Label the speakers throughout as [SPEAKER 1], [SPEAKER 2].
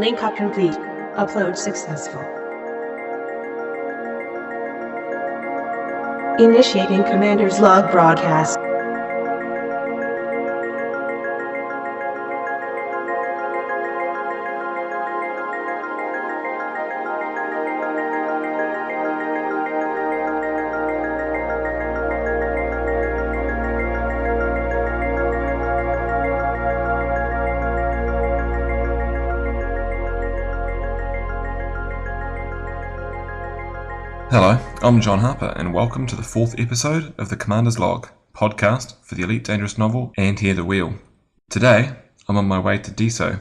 [SPEAKER 1] Link up complete. Upload successful. Initiating Commander's Log broadcast.
[SPEAKER 2] Hello, I'm John Harper, and welcome to the 4th episode of the Commander's Log, podcast for the Elite Dangerous novel and Hear the Wheel. Today, I'm on my way to Diso.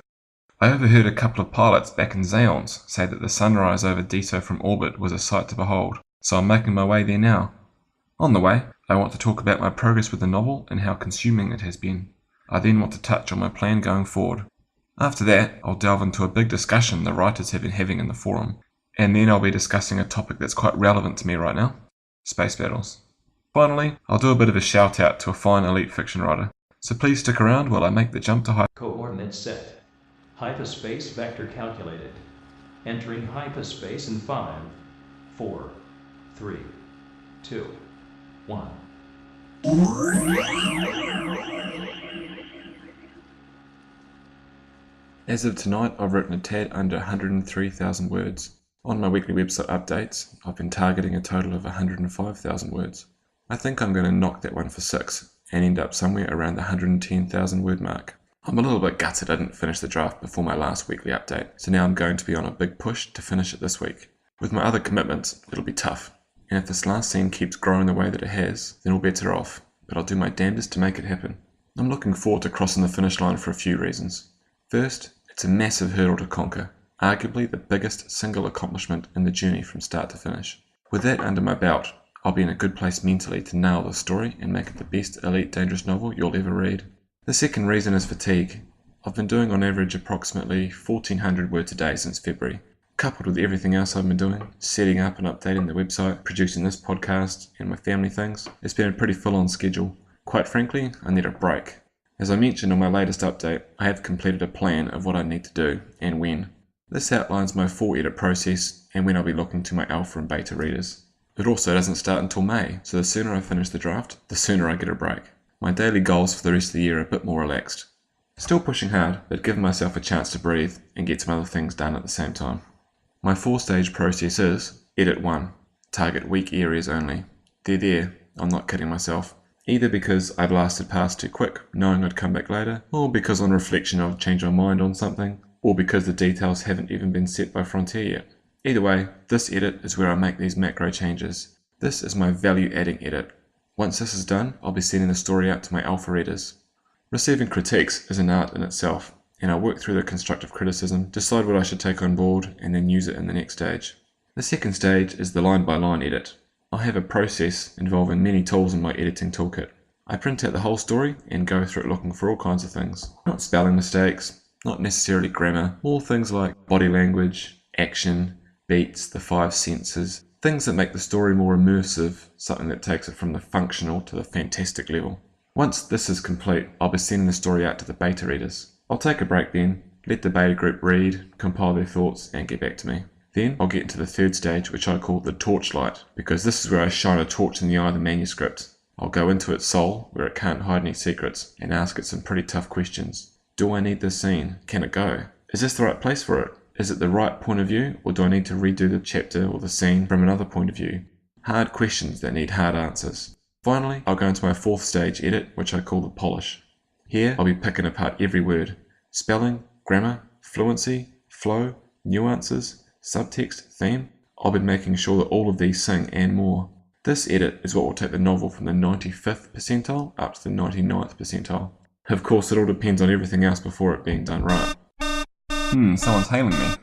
[SPEAKER 2] I overheard a couple of pilots back in Xeons say that the sunrise over Diso from orbit was a sight to behold, so I'm making my way there now. On the way, I want to talk about my progress with the novel and how consuming it has been. I then want to touch on my plan going forward. After that, I'll delve into a big discussion the writers have been having in the forum. And then I'll be discussing a topic that's quite relevant to me right now, space battles. Finally, I'll do a bit of a shout out to a fine elite fiction writer, so please stick around while I make the jump to
[SPEAKER 3] Coordinates set. Hyperspace vector calculated. Entering hyperspace in 5, 4, 3, 2, 1.
[SPEAKER 2] As of tonight, I've written a tad under 103,000 words. On my weekly website updates, I've been targeting a total of 105,000 words. I think I'm going to knock that one for 6 and end up somewhere around the 110,000 word mark. I'm a little bit gutted I didn't finish the draft before my last weekly update, so now I'm going to be on a big push to finish it this week. With my other commitments, it'll be tough, and if this last scene keeps growing the way that it has, then all bets are off, but I'll do my damnedest to make it happen. I'm looking forward to crossing the finish line for a few reasons. First, it's a massive hurdle to conquer. Arguably the biggest single accomplishment in the journey from start to finish. With that under my belt, I'll be in a good place mentally to nail the story and make it the best Elite Dangerous novel you'll ever read. The second reason is fatigue. I've been doing on average approximately 1,400 words a day since February. Coupled with everything else I've been doing, setting up and updating the website, producing this podcast, and my family things, it's been a pretty full-on schedule. Quite frankly, I need a break. As I mentioned on my latest update, I have completed a plan of what I need to do and when. This outlines my full edit process and when I'll be looking to my alpha and beta readers. It also doesn't start until May, so the sooner I finish the draft, the sooner I get a break. My daily goals for the rest of the year are a bit more relaxed. Still pushing hard, but giving myself a chance to breathe and get some other things done at the same time. My 4-stage process is Edit 1, target weak areas only. They're there, I'm not kidding myself. Either because I blasted past too quick, knowing I'd come back later, or because on reflection I've changed my mind on something, or because the details haven't even been set by Frontier yet. Either way, this edit is where I make these macro changes. This is my value-adding edit. Once this is done, I'll be sending the story out to my alpha readers. Receiving critiques is an art in itself, and I'll work through the constructive criticism, decide what I should take on board, and then use it in the next stage. The second stage is the line-by-line edit. I have a process involving many tools in my editing toolkit. I print out the whole story and go through it looking for all kinds of things. Not spelling mistakes, not necessarily grammar, more things like body language, action, beats, the 5 senses, things that make the story more immersive, something that takes it from the functional to the fantastic level. Once this is complete, I'll be sending the story out to the beta readers. I'll take a break then, let the beta group read, compile their thoughts, and get back to me. Then I'll get into the third stage, which I call the torchlight, because this is where I shine a torch in the eye of the manuscript. I'll go into its soul, where it can't hide any secrets, and ask it some pretty tough questions. Do I need this scene? Can it go? Is this the right place for it? Is it the right point of view, or do I need to redo the chapter or the scene from another point of view? Hard questions that need hard answers. Finally, I'll go into my 4th stage edit, which I call the polish. Here, I'll be picking apart every word. Spelling, grammar, fluency, flow, nuances, subtext, theme. I'll be making sure that all of these sing and more. This edit is what will take the novel from the 95th percentile up to the 99th percentile. Of course, it all depends on everything else before it being done right. Someone's hailing me.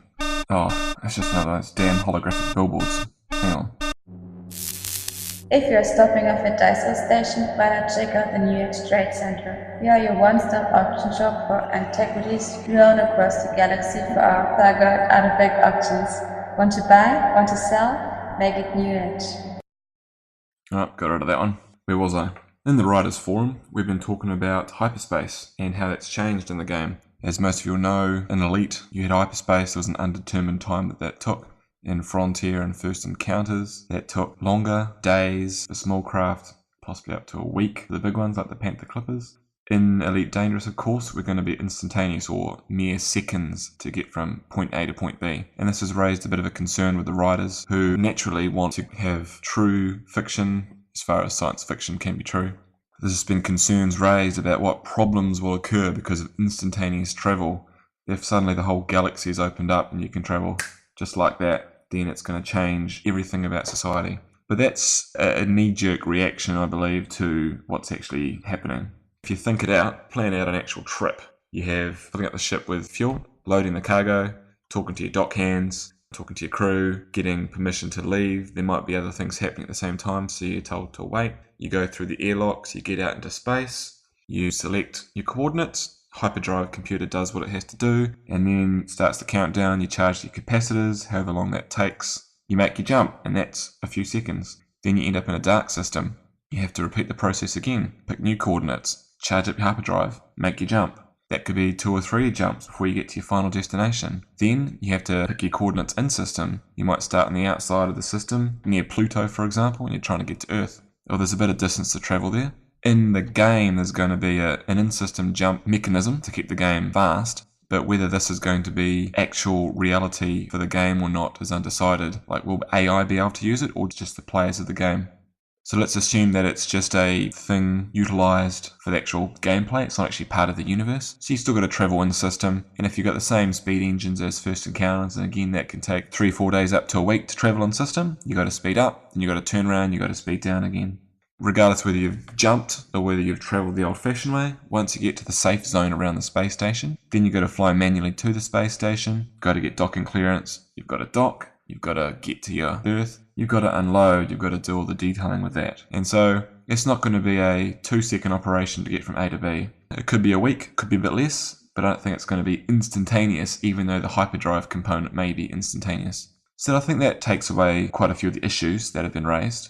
[SPEAKER 2] Oh, that's just one of those damn holographic billboards. Hang on.
[SPEAKER 4] If you're stopping off at Diso station, why not check out the New York Trade Center? We are your one-stop auction shop for antiquities known across the galaxy for our thugger artifact auctions. Want to buy? Want to sell? Make it New Age.
[SPEAKER 2] Oh, got rid of that one. Where was I? In the Writers Forum, we've been talking about hyperspace and how that's changed in the game As most of you will know, in Elite, you had hyperspace. There was an undetermined time that took. In Frontier and First Encounters, that took longer, days for small craft, possibly up to a week for the big ones like the Panther Clippers. In Elite Dangerous, of course, we're going to be instantaneous or mere seconds to get from point A to point B. And this has raised a bit of a concern with the writers who naturally want to have true fiction as far as science fiction can be true. There's been concerns raised about what problems will occur because of instantaneous travel. If suddenly the whole galaxy is opened up and you can travel just like that, then it's going to change everything about society. But that's a knee-jerk reaction, I believe, to what's actually happening. If you think it out, plan out an actual trip. You have filling up the ship with fuel, loading the cargo, talking to your dock hands, talking to your crew, getting permission to leave. There might be other things happening at the same time, so you're told to wait. You go through the airlocks, you get out into space, you select your coordinates, hyperdrive computer does what it has to do, and then starts the countdown. You charge your capacitors, however long that takes. You make your jump, and that's a few seconds. Then you end up in a dark system. You have to repeat the process again, pick new coordinates, charge up your hyperdrive, make your jump. That could be 2 or 3 jumps before you get to your final destination. Then you have to pick your coordinates in system. You might start on the outside of the system, near Pluto for example, and you're trying to get to Earth. Or there's a bit of distance to travel there. In the game there's going to be an in-system jump mechanism to keep the game fast, but whether this is going to be actual reality for the game or not is undecided. Like, will AI be able to use it or just the players of the game? So let's assume that it's just a thing utilised for the actual gameplay. It's not actually part of the universe. So you've still got to travel in system. And if you've got the same speed engines as First Encounters, and again that can take 3 or 4 days up to a week to travel in system, you got to speed up, then you got to turn around, you got to speed down again. Regardless whether you've jumped or whether you've travelled the old-fashioned way, once you get to the safe zone around the space station, then you've got to fly manually to the space station, got to get docking clearance, you've got to dock, you've got to get to your Earth, you've got to unload, you've got to do all the detailing with that. And so it's not going to be a 2-second operation to get from A to B. It could be a week, could be a bit less, but I don't think it's going to be instantaneous, even though the hyperdrive component may be instantaneous. So I think that takes away quite a few of the issues that have been raised.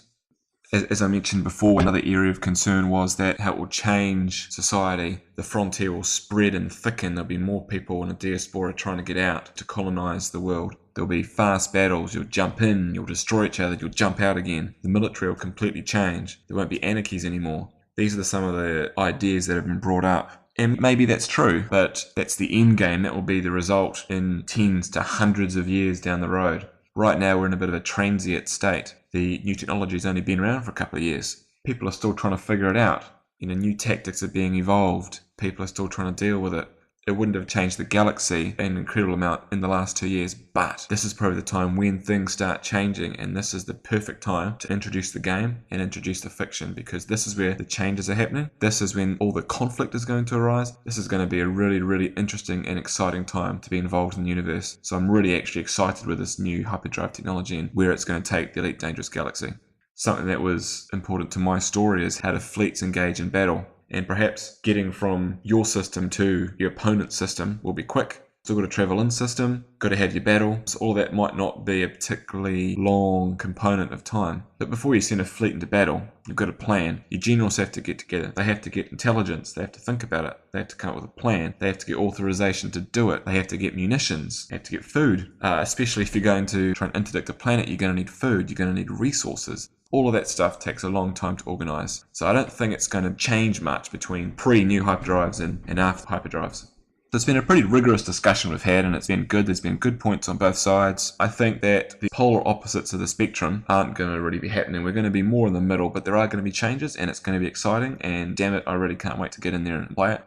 [SPEAKER 2] As I mentioned before, another area of concern was that how it will change society. The frontier will spread and thicken. There'll be more people in a diaspora trying to get out to colonize the world. There'll be fast battles. You'll jump in, you'll destroy each other, you'll jump out again. The military will completely change. There won't be anarchies anymore. These are some of the ideas that have been brought up. And maybe that's true, but that's the end game. That will be the result in tens to hundreds of years down the road. Right now we're in a bit of a transient state. The new technology's only been around for a couple of years. People are still trying to figure it out. New tactics are being evolved. People are still trying to deal with it. It wouldn't have changed the galaxy an incredible amount in the last 2 years, but this is probably the time when things start changing, and this is the perfect time to introduce the game and introduce the fiction, because this is where the changes are happening. This is when all the conflict is going to arise. This is going to be a really, really interesting and exciting time to be involved in the universe. So I'm really actually excited with this new hyperdrive technology and where it's going to take the Elite Dangerous Galaxy. Something that was important to my story is how do fleets engage in battle. And perhaps getting from your system to your opponent's system will be quick. Still got to travel in system, got to have your battle. So all that might not be a particularly long component of time. But before you send a fleet into battle, you've got a plan. Your generals have to get together. They have to get intelligence. They have to think about it. They have to come up with a plan. They have to get authorization to do it. They have to get munitions. They have to get food. Especially if you're going to try and interdict a planet, you're going to need food. You're going to need resources. All of that stuff takes a long time to organize. So I don't think it's going to change much between pre-new hyperdrives and after hyperdrives. So it's been a pretty rigorous discussion we've had, and it's been good. There's been good points on both sides. I think that the polar opposites of the spectrum aren't going to really be happening. We're going to be more in the middle, but there are going to be changes, and it's going to be exciting, and damn it, I really can't wait to get in there and play it.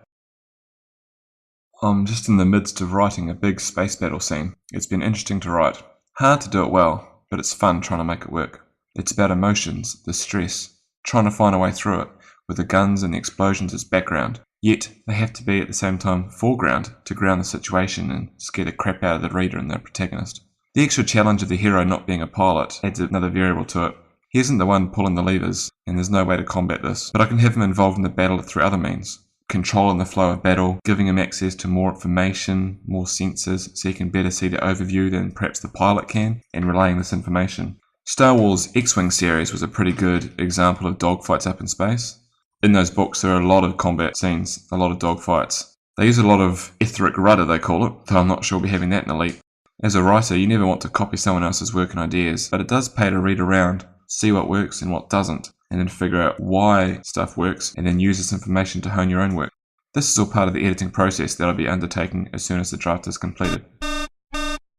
[SPEAKER 2] I'm just in the midst of writing a big space battle scene. It's been interesting to write. Hard to do it well, but it's fun trying to make it work. It's about emotions, the stress, trying to find a way through it, with the guns and the explosions as background. Yet, they have to be at the same time foreground to ground the situation and scare the crap out of the reader and the protagonist. The extra challenge of the hero not being a pilot adds another variable to it. He isn't the one pulling the levers, and there's no way to combat this, but I can have him involved in the battle through other means. Controlling the flow of battle, giving him access to more information, more sensors, so he can better see the overview than perhaps the pilot can, and relaying this information. Star Wars X-Wing series was a pretty good example of dogfights up in space. In those books there are a lot of combat scenes, a lot of dogfights. They use a lot of etheric rudder, they call it, though I'm not sure we'll be having that in Elite. As a writer, you never want to copy someone else's work and ideas, but it does pay to read around, see what works and what doesn't, and then figure out why stuff works, and then use this information to hone your own work. This is all part of the editing process that I'll be undertaking as soon as the draft is completed.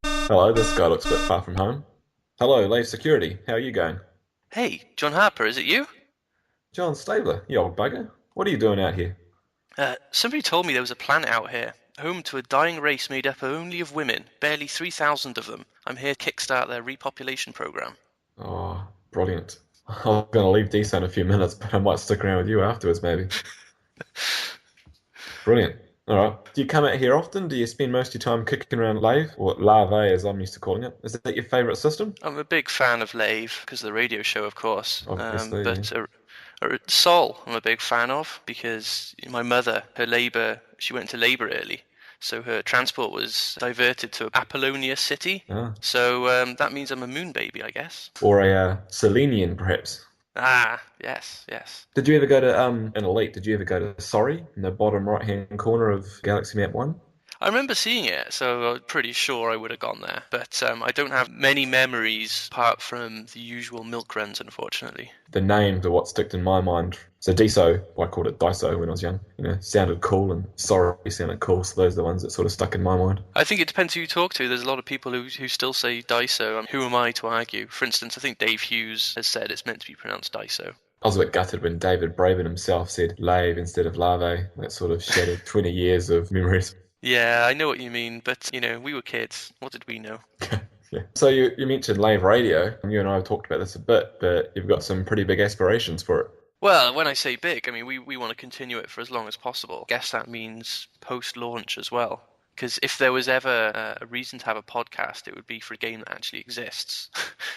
[SPEAKER 5] Hello, this guy looks a bit far from home. Hello, Lave Security. How are you going?
[SPEAKER 6] Hey, John Harper, is it you?
[SPEAKER 5] John Stabler, you old bugger. What are you doing out here?
[SPEAKER 6] Somebody told me there was a planet out here, home to a dying race made up only of women, barely 3,000 of them. I'm here to kickstart their repopulation program.
[SPEAKER 5] Oh, brilliant. I'm going to leave Diso in a few minutes, but I might stick around with you afterwards, maybe. Brilliant. All right. Do you come out here often? Do you spend most of your time kicking around Lave, or Larvae as I'm used to calling it? Is that your favourite system?
[SPEAKER 6] I'm a big fan of Lave, because of the radio show, of course.
[SPEAKER 5] Obviously,
[SPEAKER 6] Sol, I'm a big fan of, because my mother, she went into labour early. So her transport was diverted to Apollonia City.
[SPEAKER 5] Ah.
[SPEAKER 6] So that means I'm a moon baby, I guess.
[SPEAKER 5] Or a Selenian, perhaps.
[SPEAKER 6] Ah, yes.
[SPEAKER 5] Did you ever go to, in Elite, did you ever go to Sorry, in the bottom right-hand corner of Galaxy Map 1?
[SPEAKER 6] I remember seeing it, so I'm pretty sure I would have gone there. But I don't have many memories apart from the usual milk runs, unfortunately.
[SPEAKER 5] The names are what sticked in my mind. So Diso, well, I called it Diso when I was young, sounded cool, and Sorry sounded cool, so those are the ones that sort of stuck in my mind.
[SPEAKER 6] I think it depends who you talk to. There's a lot of people who still say Diso. Who am I to argue? For instance, I think Dave Hughes has said it's meant to be pronounced Diso.
[SPEAKER 5] I was a bit gutted when David Braben himself said Lave instead of Larvae. That sort of shattered 20 years of memories.
[SPEAKER 6] Yeah, I know what you mean, but, we were kids. What did we know?
[SPEAKER 5] Yeah. So you mentioned Lave Radio, and you and I have talked about this a bit, but you've got some pretty big aspirations for it.
[SPEAKER 6] Well, when I say big, I mean we want to continue it for as long as possible. I guess that means post-launch as well. Because if there was ever a reason to have a podcast, it would be for a game that actually exists.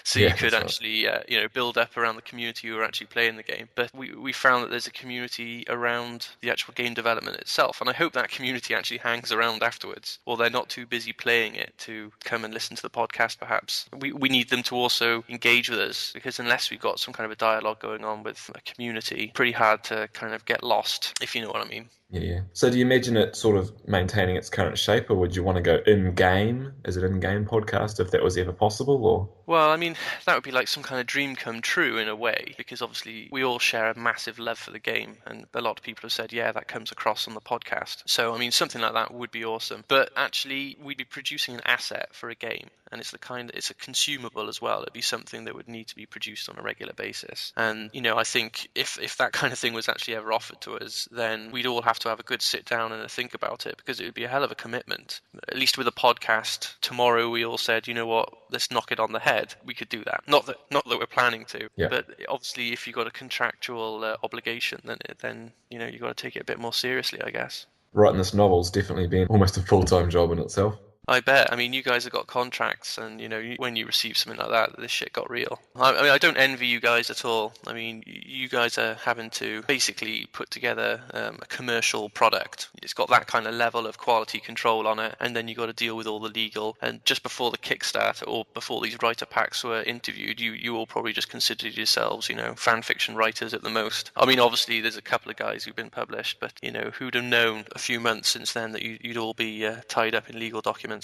[SPEAKER 6] So
[SPEAKER 5] Yeah,
[SPEAKER 6] you could
[SPEAKER 5] that's
[SPEAKER 6] actually, build up around the community who are actually playing the game. But we found that there's a community around the actual game development itself. And I hope that community actually hangs around afterwards. Or they're not too busy playing it to come and listen to the podcast, perhaps. We need them to also engage with us. Because unless we've got some kind of a dialogue going on with a community, pretty hard to kind of get lost, if you know what I mean.
[SPEAKER 5] Yeah. So do you imagine it sort of maintaining its current shape, or would you want to go in-game as an in-game podcast if that was ever possible? Or
[SPEAKER 6] Well, I mean, that would be like some kind of dream come true in a way, because obviously we all share a massive love for the game, and a lot of people have said, yeah, that comes across on the podcast. So, I mean, something like that would be awesome. But actually, we'd be producing an asset for a game, and it's a consumable as well. It'd be something that would need to be produced on a regular basis. And, I think if that kind of thing was actually ever offered to us, then we'd all have to have a good sit down and a think about it, because it would be a hell of a commitment. At least with a podcast, tomorrow we all said, you know what, let's knock it on the head. We could do that. Not that we're planning to,
[SPEAKER 5] Yeah.
[SPEAKER 6] but obviously if you've got a contractual obligation, then you've got to take it a bit more seriously, I guess.
[SPEAKER 5] writing this novel's definitely been almost a full-time job in itself.
[SPEAKER 6] I bet. I mean, you guys have got contracts, and when you receive something like that, this shit got real. I mean, I don't envy you guys at all. I mean, you guys are having to basically put together a commercial product. It's got that kind of level of quality control on it, and then you got to deal with all the legal. And just before the Kickstarter, or before these writer packs were interviewed, you all probably just considered yourselves, fan fiction writers at the most. I mean, obviously, there's a couple of guys who've been published, but who'd have known a few months since then that you'd all be tied up in legal documents.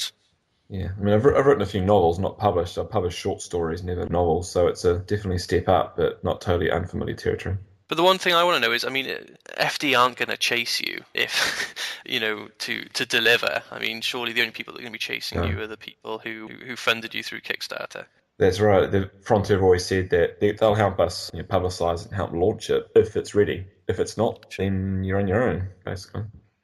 [SPEAKER 5] Yeah, I mean, I've written a few novels, not published. I've published short stories, never novels, so it's definitely a step up, but not totally unfamiliar territory.
[SPEAKER 6] But the one thing I want to know is, I mean, FD aren't going to chase you if, to deliver. I mean, surely the only people that are going to be chasing you are the people who funded you through Kickstarter.
[SPEAKER 5] That's right. The Frontier have always said that they'll help us publicise and help launch it if it's ready. If it's not, then you're on your own, basically.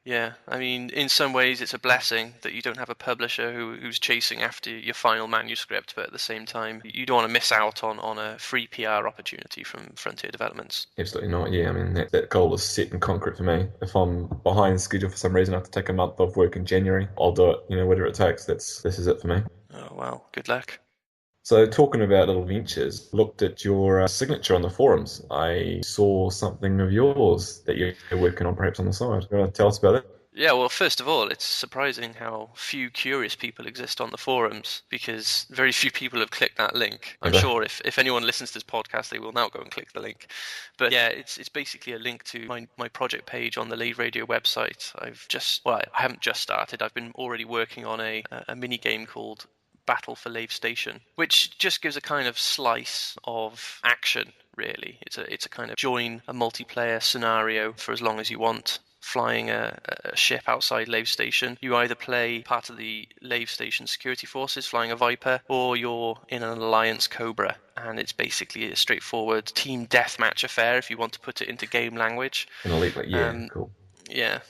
[SPEAKER 6] Yeah, I mean, in some ways it's a blessing that you don't have a publisher who's chasing after your final manuscript, but at the same time, you don't want to miss out on a free PR opportunity from Frontier Developments.
[SPEAKER 5] Absolutely not, yeah. I mean, that goal is set in concrete for me. If I'm behind schedule for some reason, I have to take a month off work in January, I'll do it, whatever it takes. This is it for me.
[SPEAKER 6] Oh, well, good luck.
[SPEAKER 5] So talking about little ventures, looked at your signature on the forums. I saw something of yours that you're working on perhaps on the side. You want to tell us about it?
[SPEAKER 6] Yeah, well, first of all, it's surprising how few curious people exist on the forums, because very few people have clicked that link. I'm
[SPEAKER 5] Ever.
[SPEAKER 6] sure if anyone listens to this podcast, they will now go and click the link. But yeah, it's basically a link to my project page on the Lave Radio website. I haven't just started. I've been already working on a mini game called Battle for Lave Station, which just gives a kind of slice of action, really. It's a kind of join a multiplayer scenario for as long as you want, flying a ship outside Lave Station. You either play part of the Lave Station security forces flying a Viper, or you're in an Alliance Cobra. And it's basically a straightforward team deathmatch affair, if you want to put it into game language.
[SPEAKER 5] An elite, cool.
[SPEAKER 6] Yeah.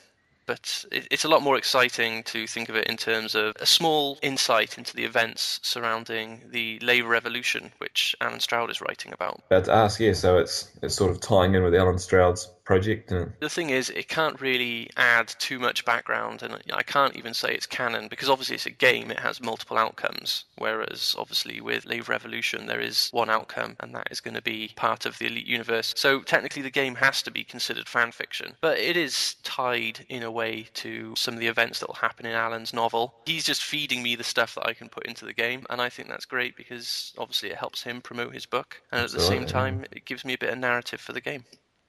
[SPEAKER 6] But it's a lot more exciting to think of it in terms of a small insight into the events surrounding the Labour Revolution, which Alan Stroud is writing about.
[SPEAKER 5] About to ask, so it's sort of tying in with Alan Stroud's project.
[SPEAKER 6] The thing is, it can't really add too much background, and I can't even say it's canon, because obviously it's a game, it has multiple outcomes, whereas obviously with Labour Revolution there is one outcome, and that is going to be part of the Elite universe. So technically the game has to be considered fan fiction, but it is tied in a way to some of the events that will happen in Alan's novel. He's just feeding me the stuff that I can put into the game, and I think that's great, because obviously it helps him promote his book, and at the same time it gives me a bit of narrative for the game.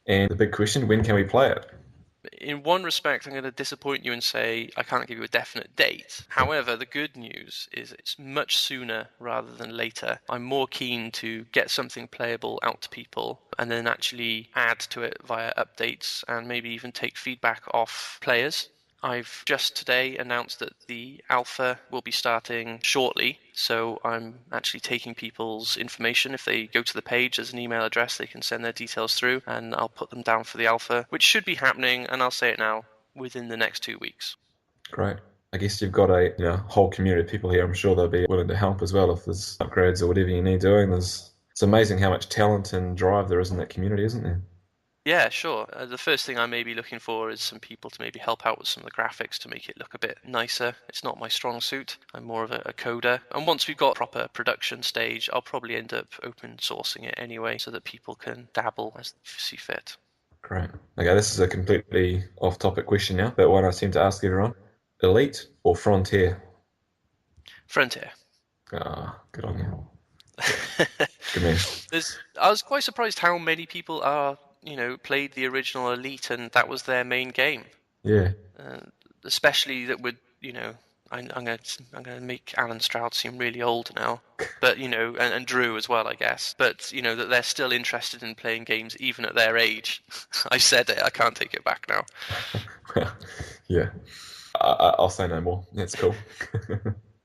[SPEAKER 5] And the big question, when can we play it?
[SPEAKER 6] In one respect, I'm going to disappoint you and say I can't give you a definite date. However, the good news is it's much sooner rather than later. I'm more keen to get something playable out to people and then actually add to it via updates and maybe even take feedback off players. I've just today announced that the alpha will be starting shortly, so I'm actually taking people's information. If they go to the page, there's an email address, they can send their details through, and I'll put them down for the alpha, which should be happening, and I'll say it now, within the next 2 weeks.
[SPEAKER 5] Great. I guess you've got a whole community of people here. I'm sure they'll be willing to help as well if there's upgrades or whatever you need doing. It's amazing how much talent and drive there is in that community, isn't there?
[SPEAKER 6] Yeah, sure. The first thing I may be looking for is some people to maybe help out with some of the graphics to make it look a bit nicer. It's not my strong suit. I'm more of a coder. And once we've got a proper production stage, I'll probably end up open sourcing it anyway so that people can dabble as they see fit.
[SPEAKER 5] Great. Okay, this is a completely off-topic question now, but one I seem to ask everyone. Elite or Frontier?
[SPEAKER 6] Frontier.
[SPEAKER 5] Good on you. Good man.
[SPEAKER 6] I was quite surprised how many people are played the original Elite and that was their main game.
[SPEAKER 5] Yeah.
[SPEAKER 6] Especially that would, I'm going to make Alan Stroud seem really old now, but and Drew as well, I guess. But that they're still interested in playing games even at their age. I said it. I can't take it back now.
[SPEAKER 5] Yeah. I'll say no more. That's cool.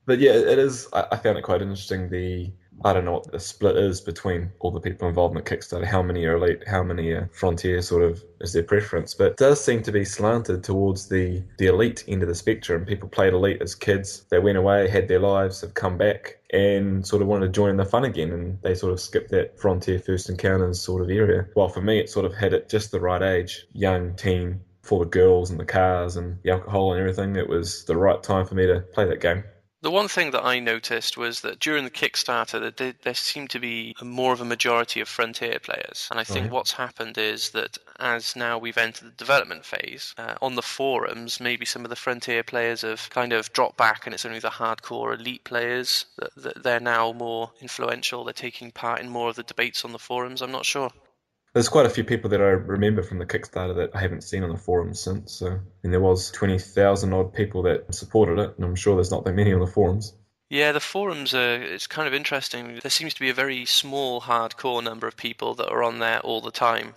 [SPEAKER 5] But yeah, it is. I found it quite interesting. I don't know what the split is between all the people involved in the Kickstarter. How many are Elite? How many are Frontier? Sort of is their preference, but it does seem to be slanted towards the Elite end of the spectrum. People played Elite as kids. They went away, had their lives, have come back, and sort of wanted to join in the fun again. And they sort of skipped that Frontier First Encounters sort of area. Well, for me, it sort of hit at just the right age, young teen, full of girls and the cars and the alcohol and everything. It was the right time for me to play that game.
[SPEAKER 6] The one thing that I noticed was that during the Kickstarter, there seemed to be more of a majority of Frontier players. And I think what's happened is that as now we've entered the development phase, on the forums, maybe some of the Frontier players have kind of dropped back and it's only the hardcore Elite players that they're now more influential. They're taking part in more of the debates on the forums. I'm not sure.
[SPEAKER 5] There's quite a few people that I remember from the Kickstarter that I haven't seen on the forums since. And there was 20,000 odd people that supported it, and I'm sure there's not that many on the forums.
[SPEAKER 6] Yeah, the forums it's kind of interesting. There seems to be a very small hardcore number of people that are on there all the time.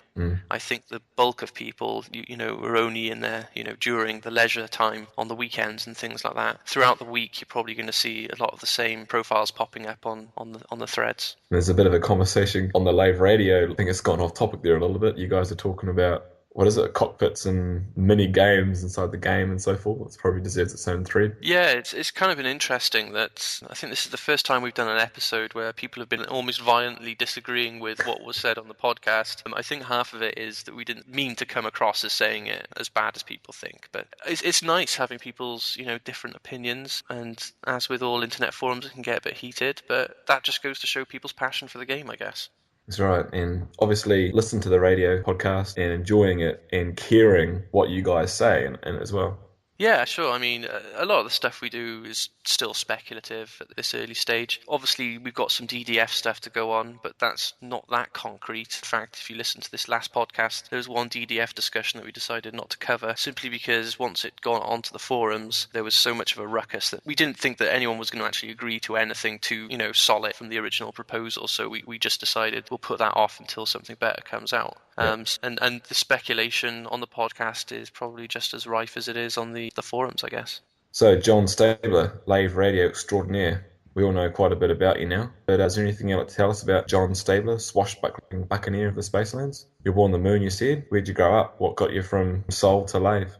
[SPEAKER 6] I think the bulk of people, are only in there, during the leisure time on the weekends and things like that. Throughout the week, you're probably going to see a lot of the same profiles popping up on the threads.
[SPEAKER 5] There's a bit of a conversation on the Lave Radio. I think it's gone off topic there a little bit. You guys are talking about, what is it, cockpits and mini games inside the game and so forth. It probably deserves its own thread.
[SPEAKER 6] Yeah, it's kind of been interesting that I think this is the first time we've done an episode where people have been almost violently disagreeing with what was said on the podcast. I think half of it is that we didn't mean to come across as saying it as bad as people think, but it's nice having people's different opinions, and as with all internet forums, it can get a bit heated, but that just goes to show people's passion for the game, I guess.
[SPEAKER 5] That's right. And obviously listen to the radio podcast and enjoying it and caring what you guys say and as well.
[SPEAKER 6] Yeah, sure. I mean, a lot of the stuff we do is still speculative at this early stage. Obviously, we've got some DDF stuff to go on, but that's not that concrete. In fact, if you listen to this last podcast, there was one DDF discussion that we decided not to cover, simply because once it got onto the forums, there was so much of a ruckus that we didn't think that anyone was going to actually agree to anything too, solid from the original proposal. So we just decided we'll put that off until something better comes out. And the speculation on the podcast is probably just as rife as it is on the forums, I guess.
[SPEAKER 5] So, John Stabler, Lave Radio extraordinaire. We all know quite a bit about you now, but is there anything you'd like to tell us about John Stabler, swashbuckling buccaneer of the Spacelands? You were born on the moon, you said. Where'd you grow up? What got you from Seoul to Lave?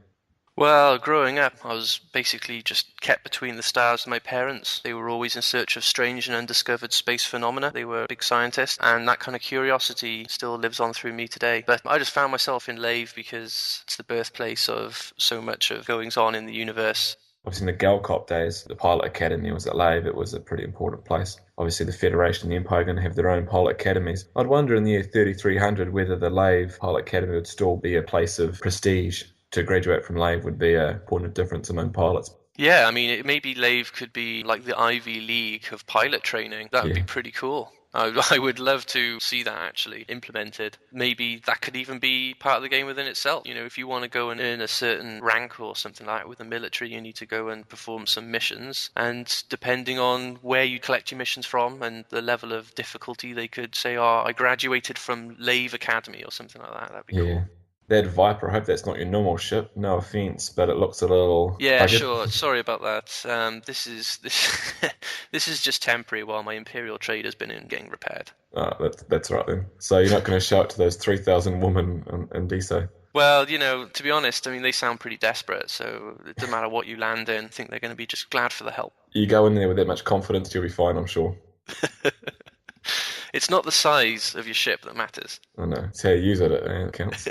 [SPEAKER 6] Well, growing up, I was basically just kept between the stars with my parents. They were always in search of strange and undiscovered space phenomena. They were big scientists, and that kind of curiosity still lives on through me today. But I just found myself in Lave because it's the birthplace of so much of goings on in the universe.
[SPEAKER 5] Obviously, in the Galcop days, the pilot academy was at Lave. It was a pretty important place. Obviously, the Federation and the Empire are going to have their own pilot academies. I'd wonder in the year 3300 whether the Lave pilot academy would still be a place of prestige. To graduate from Lave would be a point of difference among pilots.
[SPEAKER 6] Yeah, I mean, maybe Lave could be like the Ivy League of pilot training. That would be pretty cool. I would love to see that actually implemented. Maybe that could even be part of the game within itself. If you want to go and earn a certain rank or something like that with the military, you need to go and perform some missions. And depending on where you collect your missions from and the level of difficulty, they could say, I graduated from Lave Academy or something like that. That'd be cool.
[SPEAKER 5] That Viper, I hope that's not your normal ship. No offense, but it looks a little...
[SPEAKER 6] Yeah, sure. Sorry about that. This is this is just temporary while my Imperial trade has been getting repaired.
[SPEAKER 5] That's right then. So you're not going to show it to those 3,000 women in Diso?
[SPEAKER 6] Well, to be honest, I mean, they sound pretty desperate, so it doesn't matter what you land in. I think they're going to be just glad for the help.
[SPEAKER 5] You go in there with that much confidence, you'll be fine, I'm sure.
[SPEAKER 6] It's not the size of your ship that matters.
[SPEAKER 5] I know. It's how you use it that counts.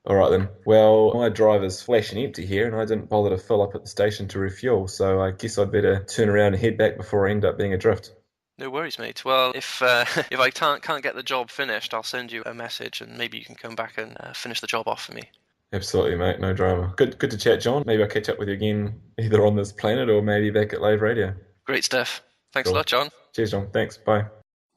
[SPEAKER 5] All right then. Well, my driver's flashing empty here, and I didn't bother to fill up at the station to refuel, so I guess I'd better turn around and head back before I end up being adrift.
[SPEAKER 6] No worries, mate. Well, if I can't get the job finished, I'll send you a message, and maybe you can come back and finish the job off for me.
[SPEAKER 5] Absolutely, mate. No drama. Good to chat, John. Maybe I'll catch up with you again, either on this planet or maybe back at Lave Radio.
[SPEAKER 6] Great stuff. Thanks a lot, John.
[SPEAKER 5] Cheers, John. Thanks. Bye.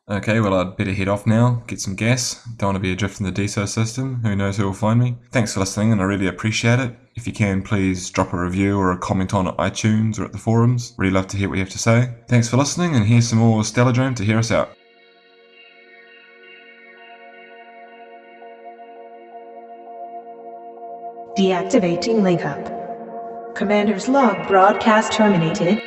[SPEAKER 2] Okay, well, I'd better head off now, get some gas. Don't want to be adrift in the Diso system. Who knows who will find me. Thanks for listening, and I really appreciate it. If you can, please drop a review or a comment on iTunes or at the forums. Really love to hear what you have to say. Thanks for listening, and here's some more Stelladrome to hear us out.
[SPEAKER 1] Deactivating link up. Commander's log broadcast terminated.